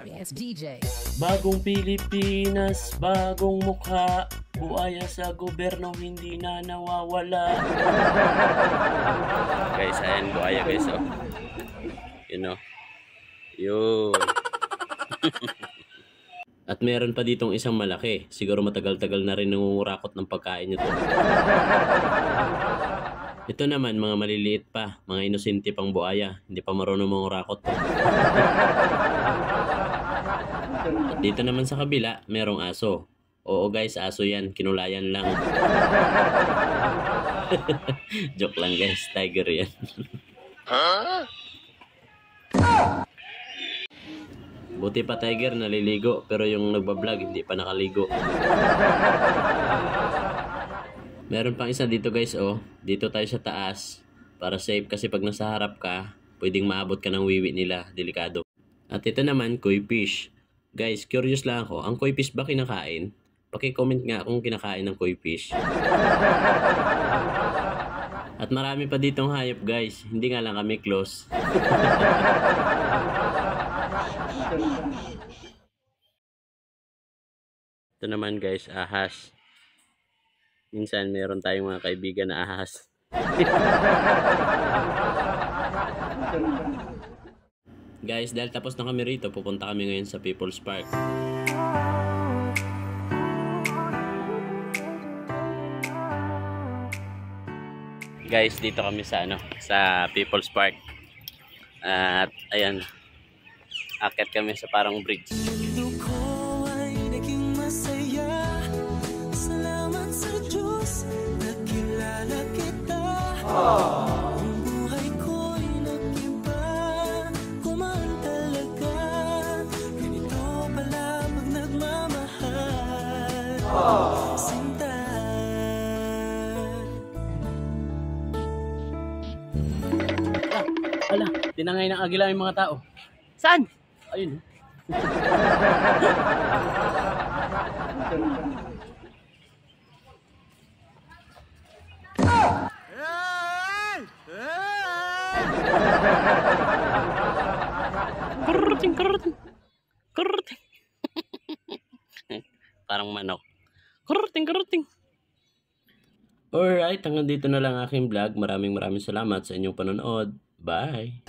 sorry ass DJ. Bagong Pilipinas, bagong mukha, buaya sa gobyerno hindi na nawawala. Guys, ayan buaya guys, oh. You know. Yun. At meron pa ditong isang malaki. Siguro matagal-tagal na rin nangungurakot ng pagkain nito. Ito naman, mga maliliit pa. Mga inosente pang buaya. Hindi pa marunong mangurakot to. At dito naman sa kabila, merong aso. Oo guys, aso yan. Kinulayan lang. Joke lang guys. Tiger yan. Buti pa tiger naliligo, pero yung nagbablog hindi pa nakaligo. Meron pang isa dito guys, oh. Dito tayo sa taas para safe kasi pag nasa harap ka, pwedeng maabot ka ng wiwi nila, delikado. At ito naman, koi fish. Guys, curious lang ako, ang koi fish ba kinakain? Paki-comment nga kung kinakain ng koi fish. At marami pa ditong hayop guys, hindi nga lang kami close. Ito naman guys, ahas. Minsan meron tayong mga kaibigan na ahas. Guys, dahil tapos na kami rito, pupunta kami ngayon sa People's Park. Guys, dito kami sa sa People's Park. At ayan, akit kami sa parang bridge. Ang buhay ko'y nag-iba, kumaan talaga. Ganito pala pag nagmamahal. Sinta. Ala, tinangay ng agila yung mga tao. Saan? Ayun. Kuruting, kuruting. Kuruting. Parang manok. Kuruting, kuruting. Alright, hanggang dito na lang aking vlog. Maraming salamat sa inyong panonood. Bye!